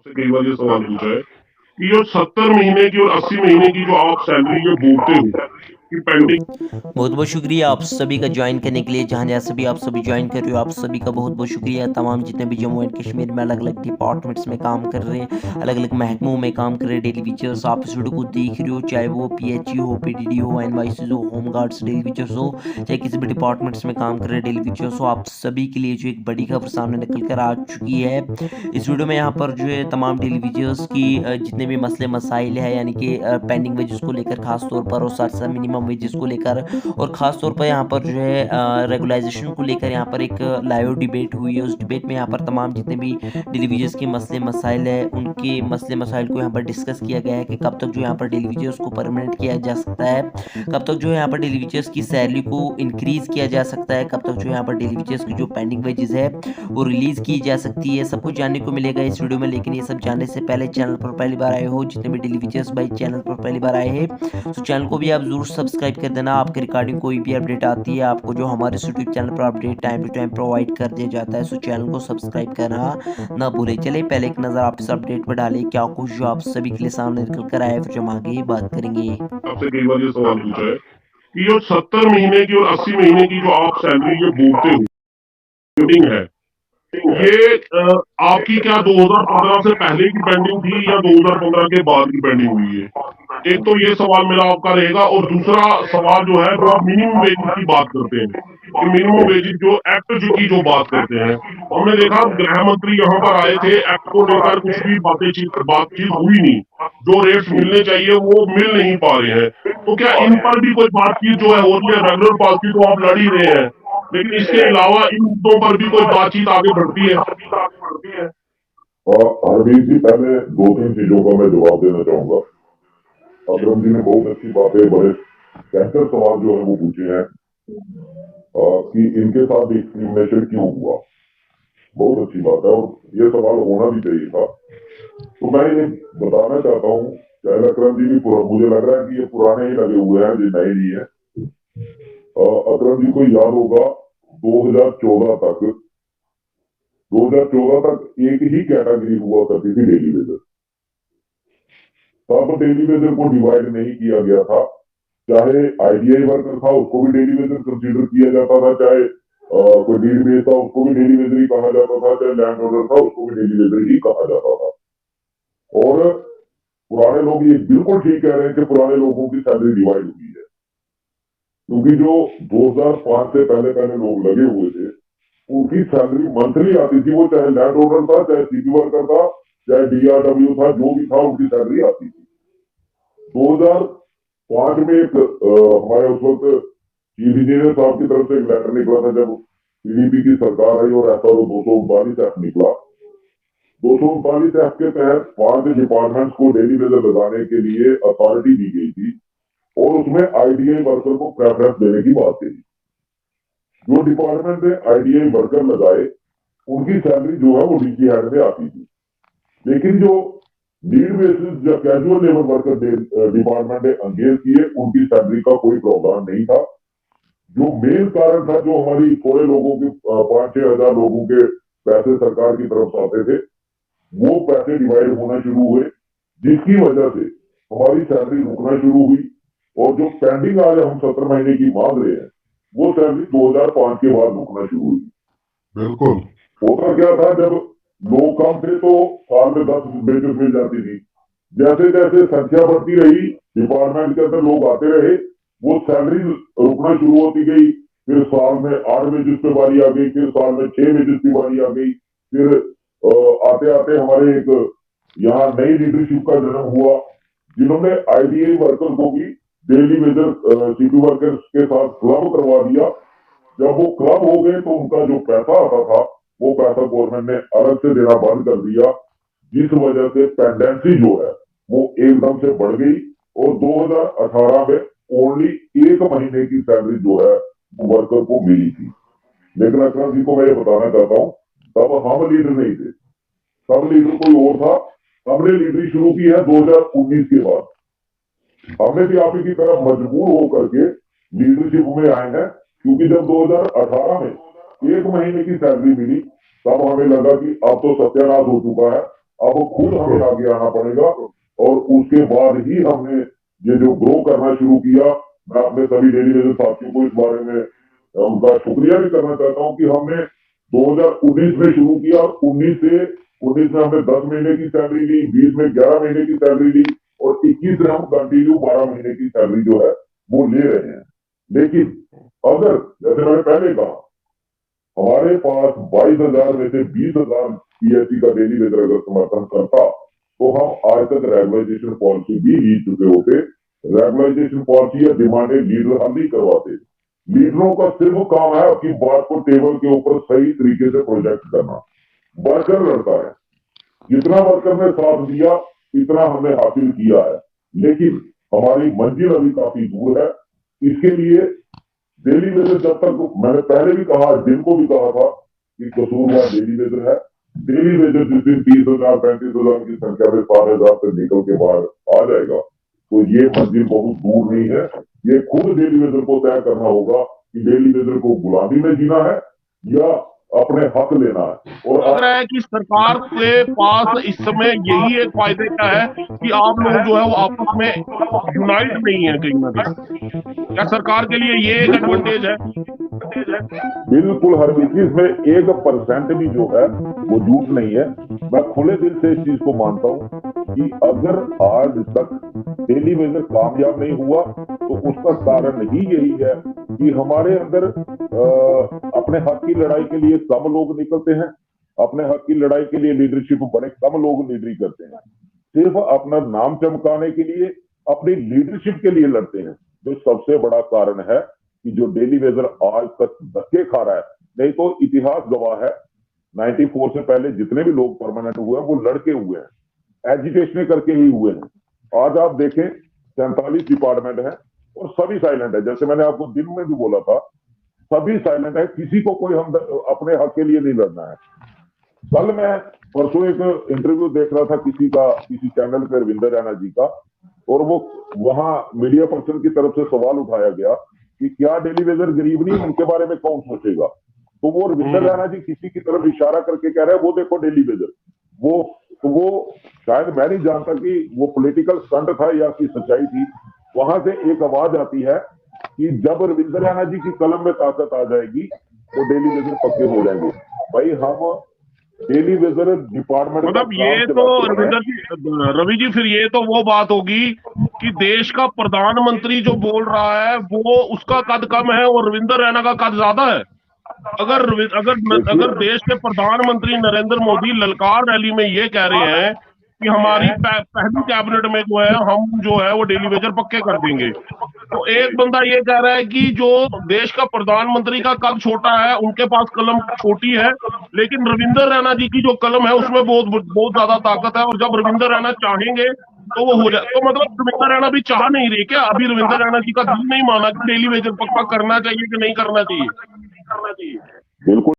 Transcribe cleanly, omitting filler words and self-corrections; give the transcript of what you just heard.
आपसे कई बार ये सवाल पूछा है कि जो 70 महीने की और 80 महीने की जो आप सैलरी ये बोलते हो कि पेंडिंग। बहुत बहुत शुक्रिया आप सभी का ज्वाइन करने के लिए। जहाँ जहाँ से भी आप सभी ज्वाइन कर रहे हो, आप सभी का बहुत बहुत शुक्रिया। तमाम जितने भी जम्मू एंड कश्मीर में अलग अलग डिपार्टमेंट्स में काम कर रहे हैं, अलग अलग महकमों में काम कर रहे हैं डेली विचर्स, आप इस वीडियो को देख रहे हो, चाहे वो PHE हो, PDD हो, NYC हो, होम गार्ड्स डेली विचर्स हो, चाहे किसी भी डिपार्टमेंट्स में काम कर रहे हैं डेली विचर्स हो, आप सभी के लिए जो एक बड़ी खबर सामने निकल कर आ चुकी है। इस वीडियो में यहाँ पर जो है तमाम डेली विचर्स की जितने भी मसले मसाइल है, यानी कि पेंडिंग वेजेस को लेकर खास तौर पर, और साथ साथ मिनिमम वेजेस को लेकर, और ख़ास तौर पर यहाँ पर जो है रेगुलाइजेशन को लेकर यहाँ पर एक लाइव डिबेट हुई है। उस डिबेट में यहाँ पर तमाम जितने भी डेली वेजेस के मसले मसाइल है, उनके मसले मसाइल को यहाँ पर डिस्कस किया गया है कि कब तक जो यहाँ पर डेली वेजेस को परमानेंट किया जा सकता है, कब तक जो है यहाँ पर डेली वेजेस की सैलरी को इंक्रीज़ किया जा सकता है, कब तक जो यहाँ पर डेली वेजेस की जो पेंडिंग वेजेस है वो रिलीज़ की जा सकती है। सब कुछ जानने को मिलेगा इस वीडियो में। लेकिन ये सब जानने से पहले चैनल पर पहली बार आए हो, जितने भी डेली वेजेस भाई चैनल पर पहली बार आए हैं, तो चैनल को भी आप जरूर सब्सक्राइब कर देना। आपके रिगार्डिंग कोई भी अपडेट आती है, आपको जो हमारे यूट्यूब चैनल पर update time to time provide कर दिया जाता है, सो चैनल को सब्सक्राइब करना ना भूले। चलिए पहले एक नज़र आप इस अपडेट पर डालें, क्या कुछ जो आप सभी के लिए सामने निकल कर आए, फिर हम आगे बात करेंगे। आपसे कई बार ये सवाल पूछा है कि जो 70 महीने की और 80 महीने की जो आप सैलरी ये बोलते हो पेंडिंग है, ये आपकी क्या 2015 से पहले की पेंडिंग थी या 2015 के बाद की पेंडिंग हुई है? एक तो ये सवाल मेरा आपका रहेगा, और दूसरा सवाल जो है वो आप मिनिमम वेजेस की बात करते हैं कि मिनिमम वेजेस जो एक्ट की जो बात करते हैं, हमने देखा गृह मंत्री यहाँ पर आए थे, एक्ट को लेकर कुछ भी बातचीत हुई नहीं। जो रेट्स मिलने चाहिए वो मिल नहीं पा रहे हैं। तो क्या इन पर भी कोई बातचीत जो है हो रही है? रेगुलर बातचीत तो आप लड़ ही रहे हैं, लेकिन इसके अलावा इन मुद्दों पर भी कोई बातचीत आगे बढ़ती है? और हरमीत जी, पहले दो तीन चीजों का मैं जवाब देना चाहूंगा। अकरम जी ने बहुत अच्छी बातें, बड़े बेहतर सवाल जो है वो पूछे हैं कि इनके साथ डिस्क्रिमिनेशन क्यों हुआ। बहुत अच्छी बात है और ये सवाल होना भी चाहिए था। तो मैं ये बताना चाहता हूँ, शायद अकरम जी भी मुझे लग रहा है कि ये पुराने ही लगे हुए हैं, जो नए नहीं है। अकरम जी को याद होगा 2014 तक 2014 तक एक ही कैटेगरी हुआ करती थी, डेली वेजर। तब डेली वेजर को डिवाइड नहीं किया गया था। चाहे IDI वर्कर था उसको भी डेली वेजर कंसीडर किया जाता था, चाहे कोई नीड बेस था उसको भी डेली वेजर ही कहा जाता था, चाहे लैंड ओनर था उसको भी डेली वेजर ही कहा जाता था। और पुराने लोग ये बिल्कुल ठीक कह रहे हैं कि पुराने लोगों की सैलरी डिवाइड हुई है, क्योंकि जो 2005 से पहले पहले लोग लगे हुए थे उनकी सैलरी मंथली आती थी। वो चाहे लैंड ओनर था, चाहे CP वर्कर था, चाहे DRW था, जो भी था उनकी सैलरी आती थी। 2005 में एक हमारे उस वक्त चीफ इंजीनियर साहब की तरफ से एक लेटर निकला था, जब PDP की सरकार आई, और ऐसा वो 239 एक्ट निकला। 239 एक्ट के तहत 5 डिपार्टमेंट्स को डेली वेजर लगाने के लिए अथॉरिटी दी गई थी, और उसमें IDI वर्कर को प्रेफरेंस देने की बात थी। जो डिपार्टमेंट ने IDI वर्कर लगाए उनकी सैलरी जो है वो DG हेड में आती थी, लेकिन जो नीड बेसिस या कैजुअल लेबर वर्कर डिपार्टमेंट ने एंगेज किए उनकी सैलरी का कोई प्रावधान नहीं था। जो मेन कारण था, जो हमारी थोड़े लोगों के 5-6 हजार लोगों के पैसे सरकार की तरफ से आते थे, वो पैसे डिवाइड होना शुरू हुए, जिसकी वजह से हमारी सैलरी रुकना शुरू हुई। और जो पेंडिंग आज हम 70 महीने की मांग रहे हैं, वो सैलरी 2005 के बाद रुकना शुरू हुई। बिल्कुल। होता क्या था, जब लोग कम थे तो साल में 10 बेसिस मिल जाती थी। जैसे जैसे संख्या बढ़ती रही, डिपार्टमेंट के अंदर लोग आते रहे, वो सैलरी रुकना शुरू होती गई। फिर साल में 8 बेसिस पे बारी आ गई, फिर साल में 6 बेसिस की बारी आ गई। फिर आते आते हमारे एक यहाँ नई लीडरशिप का जन्म हुआ, जिन्होंने IDI वर्कर को भी डेली वेजर CP वर्कर्स के साथ क्लब करवा दिया। जब वो क्लब हो गए तो उनका जो पैसा आता था वो पैसा गवर्नमेंट ने अलग से देना बंद कर दिया, जिस वजह से पेंडेंसी जो है वो एकदम से बढ़ गई। और 2018 में ओनली 1 महीने की सैलरी जो है वो वर्कर को मिली थी। लेकिन अकरम जी को मैं ये बताना चाहता हूँ, तब हम लीडर नहीं थे, तब लीडर कोई और था। हमने लीडरी शुरू की है 2019 के बाद। हमने भी आप ही की तरफ मजबूर होकर के लीडरशिप में आए हैं, क्योंकि जब 2018 में 1 महीने की सैलरी मिली, तब हमें लगा कि अब तो सत्यानाश हो चुका है, अब खुद हमें आगे आना पड़ेगा और उसके बाद ही हमने ये जो ग्रो करना शुरू किया। मैं अपने सभी डेली वेजर साथियों को इस बारे में उनका शुक्रिया भी करना चाहता हूँ कि हमने 2019 में शुरू किया और 19 में हमने 10 महीने की सैलरी ली, 20 में 11 महीने की सैलरी ली और 21 में हम कंटिन्यू 12 महीने की सैलरी जो है वो ले रहे हैं। लेकिन अगर जैसे मैंने पहले कहा हमारे पास 22,000 में से 20,000 पीएससी का डेली वेजर अगर समर्थन करता तो हम आज तक रेगुलाइजेशन पॉलिसी भी ली चुके होते। रेगुलाइजेशन पॉलिसी या डिमांडेड लीडर हम नहीं करवाते। लीडरों का सिर्फ काम है अपनी बात को टेबल के ऊपर सही तरीके से प्रोजेक्ट करना। वर्कर लड़ता है, जितना वर्कर ने साथ दिया इतना हमने हासिल किया है, लेकिन हमारी मंजिल अभी काफी दूर है। इसके लिए डेली वेजर जब तक मैंने पहले भी कहा, दिन को भी कहा था कि कसूरवार डेली वेजर है। डेली वेजर जिस दिन 30,000 35,000 की संख्या में 5,000 से निकल के बाहर आ जाएगा तो ये मंजिल बहुत दूर नहीं है। ये खुद डेली वेजर को तय करना होगा कि डेली वेजर को गुलामी में जीना है या अपने हक लेना है। और लग रहा है कि सरकार के पास इस समय यही एक फायदे का है कि आप लोग जो है वो आपस में यूनाइट नहीं है कहीं ना कहीं। क्या सरकार के लिए ये एक एडवांटेज है? बिल्कुल हर चीज में 1% भी जो है वो झूठ नहीं है। मैं खुले दिल से इस चीज को मानता हूँ कि अगर आज तक डेली वेजर कामयाब नहीं हुआ तो उसका कारण ही यही है कि हमारे अंदर अपने हक की लड़ाई के लिए कम लोग निकलते हैं। अपने हक की लड़ाई के लिए लीडरशिप बड़े कम लोग लीडरी करते हैं। सिर्फ अपना नाम चमकाने के लिए, अपनी लीडरशिप के लिए लड़ते हैं, जो सबसे बड़ा कारण है कि जो डेली वेजर आज तक धक्के खा रहा है। नहीं तो इतिहास गवाह है 94 से पहले जितने भी लोग परमानेंट हुए हैं वो लड़के हुए हैं, एजुकेशन करके ही हुए हैं। आज आप देखें 47 डिपार्टमेंट है और सभी साइलेंट है। जैसे मैंने आपको दिन में भी बोला था, सभी साइलेंट है, किसी को कोई हम अपने हक के लिए नहीं लड़ना है। कल मैं परसों एक इंटरव्यू देख रहा था किसी चैनल पे रविंदर रैना जी का, और वो वहां मीडिया पर्सन की तरफ से सवाल उठाया गया कि क्या डेली वेजर गरीब नहीं, उनके बारे में कौन सोचेगा। तो वो रविंदर रैना जी किसी की तरफ इशारा करके कह रहे हैं वो देखो डेली वेजर। वो शायद मैं नहीं जानता कि वो पॉलिटिकल स्टंट था या कि सच्चाई थी। वहां से एक आवाज आती है कि जब रविंदर रैना जी की कलम में ताकत आ जाएगी तो डेली वेजर पक्के हो जाएंगे। भाई हम डेली वेजर डिपार्टमेंट मतलब ये तो रवि जी फिर ये तो वो बात होगी कि देश का प्रधानमंत्री जो बोल रहा है वो उसका कद कम है और रविंदर रैना का कद ज्यादा है। अगर देश के प्रधानमंत्री नरेंद्र मोदी ललकार रैली में ये कह रहे हैं कि हमारी पहली कैबिनेट में जो है हम जो है वो डेली वेजर पक्के कर देंगे, तो एक बंदा ये कह रहा है कि जो देश का प्रधानमंत्री का कद छोटा है उनके पास कलम छोटी है, लेकिन रविंदर रैना जी की जो कलम है उसमें बहुत बहुत ज्यादा ताकत है और जब रविंदर रैना चाहेंगे तो वो हो जाए। तो मतलब रविंदर रैना भी चाह नहीं रही क्या? अभी रविंदर रैना जी का दिल नहीं माना कि डेली वेजर पक्का करना चाहिए कि नहीं करना चाहिए? बिल्कुल